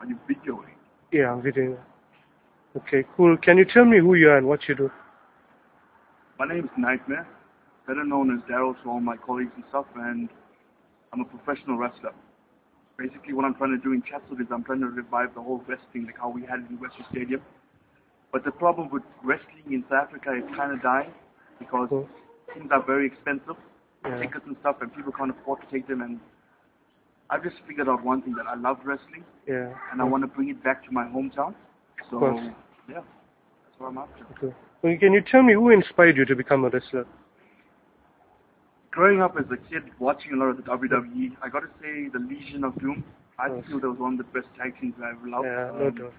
Are you videoing? Yeah, I'm videoing. Okay, cool. Can you tell me who you are and what you do? My name is Nightmare, better known as Daryl to all my colleagues and stuff, and I'm a professional wrestler. Basically, what I'm trying to do in Chatsworth is I'm trying to revive the whole wrestling, like how we had it in Western Stadium. But the problem with wrestling in South Africa is kind of dying because Cool. things are very expensive, Yeah, tickets and stuff, and people can't afford to take them. And I've just figured out one thing, that I love wrestling, yeah. and I want to bring it back to my hometown. So, course. yeah, that's what I'm after. Okay. Well, can you tell me who inspired you to become a wrestler? Growing up as a kid, watching a lot of the WWE, I got to say the Legion of Doom, I Yes. feel that was one of the best tag teams I ever loved. Yeah, no doubt.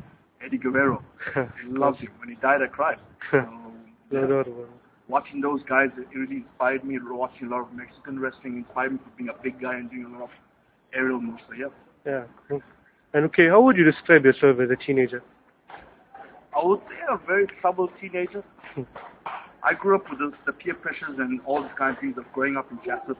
Eddie Guerrero, I loved him. When he died, I cried. So, No yeah. doubt about it. Watching those guys, it really inspired me. Watching a lot of Mexican wrestling inspired me for being a big guy and doing a lot of aerial moves. So, yeah. Yeah. Cool. And okay, how would you describe yourself as a teenager? I would say a very troubled teenager. I grew up with the peer pressures and all these kind of things of growing up in Chatsworth,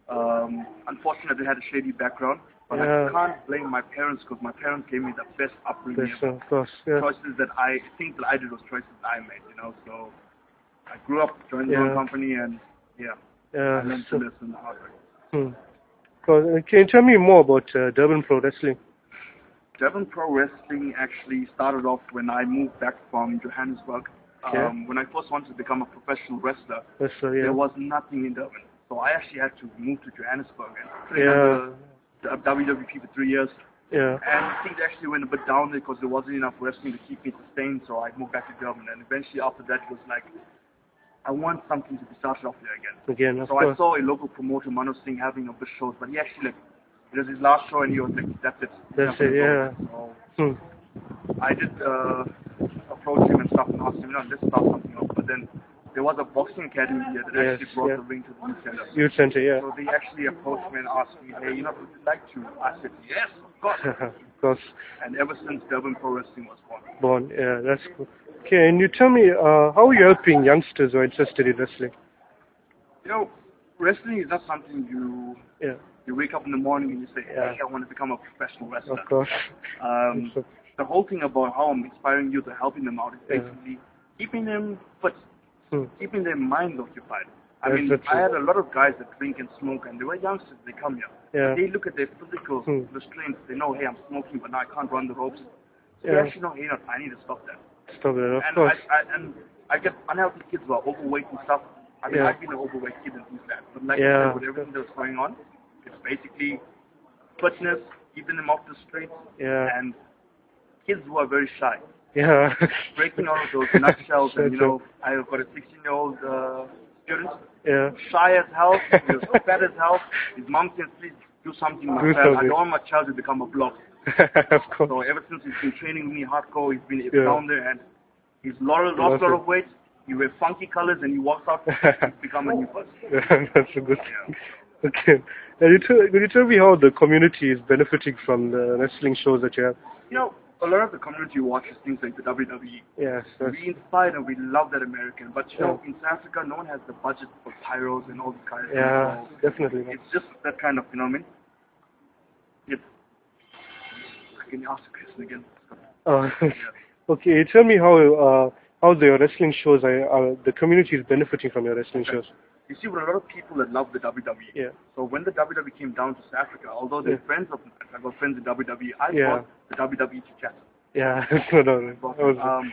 Unfortunately, I had a shady background, but Yeah. I can't blame my parents because my parents gave me the best upbringing Yes, ever. of course. Yeah. Choices that I think that I did was choices I made, so I grew up, joined the Yeah. own company, and yeah, I Yeah. learned to listen the hard way. Hmm. Can you tell me more about Durban Pro Wrestling? Devon Pro Wrestling actually started off when I moved back from Johannesburg. Yeah. When I first wanted to become a professional wrestler, Wrestler, yeah. there was nothing in Durban. So I actually had to move to Johannesburg and train Yeah. under the WWP for 3 years. Yeah. And things actually went a bit down there because there wasn't enough wrestling to keep me sustained. So I moved back to Durban. And eventually after that it was like, I want something to be started off there again. Again, of So course. I saw a local promoter, Mano Singh, having a bit shows, but he actually it was his last show and he was like, that's it. That's it, yeah. So Hmm. I did approach him and stuff and asked him, let's start something else. But then there was a boxing academy here that Yes, actually brought yeah. the ring to the youth center. Youth Center, yeah. So they actually approached me and asked me, hey, would you like to? I said, yes, of course. Of course. And ever since Durban Pro Wrestling was born. Born, yeah, that's cool. Okay, and you tell me, how are you helping youngsters who are interested in wrestling? Wrestling is not something Yeah. you wake up in the morning and you say, Yeah. hey, I want to become a professional wrestler. Of course. The whole thing about how I'm inspiring youth and helping them out is Yeah. basically keeping them fit, Hmm. keeping their minds occupied. I Yes, mean, that's I true. had a lot of guys that drink and smoke, and they were youngsters. They come here. Yeah. They look at their physical Hmm. restraints. They know, hey, I'm smoking, but now I can't run the ropes. So they Yeah. actually know, hey, I need to stop that. Stop it, of And course. I get unhealthy kids who are overweight and stuff. I mean, Yeah. I've been an overweight kid and things like that. But like Yeah. I said, with everything that's going on, it's basically fitness, keeping them off the streets, Yeah. and kids who are very shy. Yeah. Breaking out of those nutshells, and Sure. I've got a 16-year-old student, Yeah. shy as hell, he was fat as hell. His mom says, please do something, my Do child. I something. don't want my child to become a blob. Of course. So ever since he's been training with me hardcore, he's been Yeah. down there, and he's lost a lot of weight. He wears funky colors, and he walks out, he's become a new person. That's a good Yeah. thing. Okay. Could you tell me how the community is benefiting from the wrestling shows that you have? A lot of the community watches things like the WWE. Yes. We inspired and we love that American, but Yeah. in South Africa, no one has the budget for pyros and all these kind of Yeah, things. So definitely. it's just that kind of, It's. Can you ask the question again? Okay. Tell me how the wrestling shows the community is benefiting from your wrestling shows. You see, we're a lot of people that love the WWE. Yeah. So when the WWE came down to South Africa, although they're friends of mine, I got friends in WWE, I Yeah. brought the WWE to Chatsworth. Yeah. No.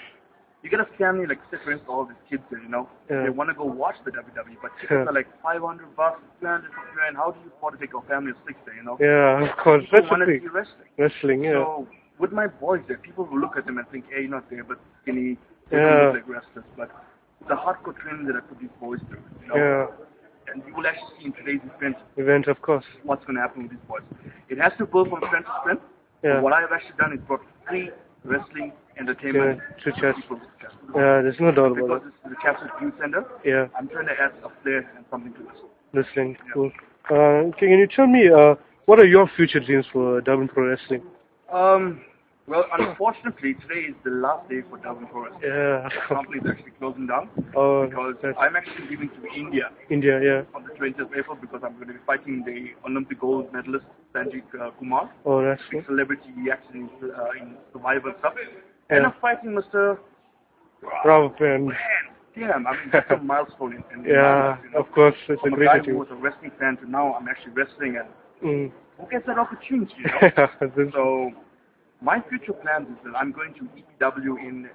You get a family, like, say, for instance, all these kids there, Yeah. they want to go watch the WWE, but tickets Yeah. are like $500, $300, and how do you afford to take a family of 6 there, Yeah, of course. People That's want the to thing. see wrestling. Wrestling, yeah. So, with my boys there, people will look at them and think, hey, you're not there, but skinny, they Yeah. don't look like wrestlers. But the hardcore training that I put these boys through, Yeah. and you will actually see in today's Event, of course. what's going to happen with these boys. It has to build from strength to strength. Yeah. But what I have actually done is brought free wrestling entertainment To Chatsworth. people to Chatsworth. Yeah, there's no doubt Because about it. this is the Chatsworth Youth Center, Yeah. I'm trying to add a flair and something to this. Wrestling, cool. Can you tell me what are your future dreams for Durban Pro Wrestling? Well, unfortunately, today is the last day for Dublin Forest. Yeah. The company is actually closing down Oh, because that's I'm actually leaving to India India. Yeah. on the 20th of April because I'm going to be fighting the Olympic gold medalist Sanjeev Kumar, Oh, that's big good. celebrity acting in Survivor and stuff. And Yeah. I'm fighting Mr. Bravo, man. Man, damn, I mean, that's a milestone in my Yeah, life, you know. of course, it's a From a great guy who achievement. was a wrestling fan to now I'm actually wrestling, and Mm. who gets that opportunity, you know? That's- So my future plans is that I'm going to EPW I'm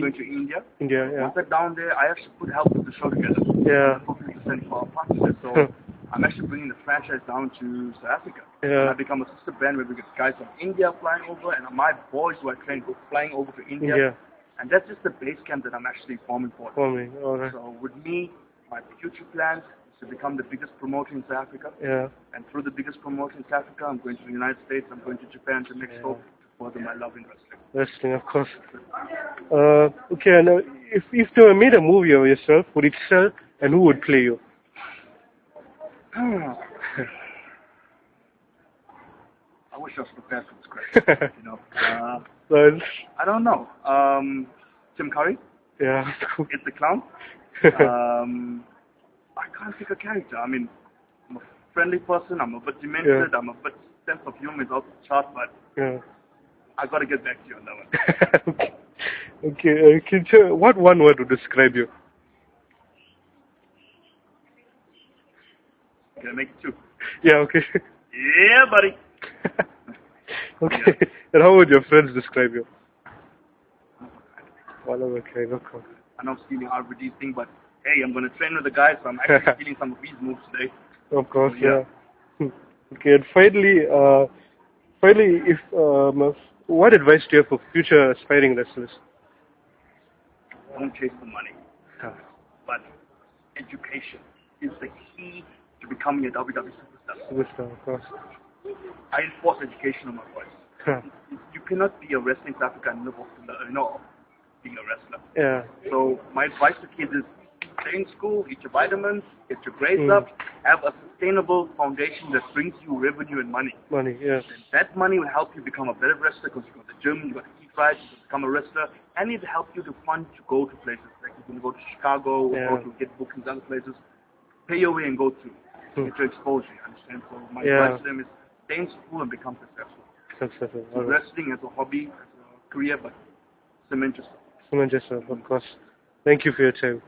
going to India. India, yeah. Once I'm down there, I actually put help with the show together. Yeah. For 50% for our partnership. So I'm actually bringing the franchise down to South Africa. Yeah. And I become a sister brand where we get guys from India flying over, and my boys who I train go flying over to India. India. And that's just the base camp that I'm actually forming for. For me, alright. So with me, my future plans is to become the biggest promoter in South Africa. Yeah. And through the biggest promoter in South Africa, I'm going to the United States, I'm going to Japan, to Mexico, Yeah. to further my love in wrestling. Wrestling, of course. Okay, now, if you made a movie of yourself, would it sell, and who would play you? I wish I was prepared for this question. You know, Well, I don't know. Tim Curry, yeah. it's the clown. I can't pick a character. I mean, I'm a friendly person. I'm a bit demented. Yeah. I'm a bit sense of humor is off the chart, but Yeah. I got to get back to you on that one. Okay, can you tell, what one word would describe you? Can I make it two? Yeah, okay. Yeah, buddy. Okay, and how would your friends describe you? One of a kind, of course. I know I'm stealing RBD's thing, but hey, I'm going to train with the guys, so I'm actually stealing some of his moves today. Of course, So, yeah. Okay, and finally, if what advice do you have for future aspiring wrestlers? Don't chase the money, but education is the key to becoming a WWE superstar. Superstar, of course. I enforce education on my boys. You cannot be a wrestling South Africa and live off being a wrestler. Yeah. So my advice to kids is stay in school, eat your vitamins, get your grades up, have a sustainable foundation that brings you revenue and money. Money, yeah. And that money will help you become a better wrestler because you go to the gym, you got to eat right, you become a wrestler, and it'll help you to fund to go to places. Like you can go to Chicago, or go to get bookings other places. Pay your way and go to get your exposure, you understand? So my advice to them is stay in school and become successful. Successful. So wrestling as a hobby, as a career, but cement yourself. Cement yourself, of course. Thank you for your time.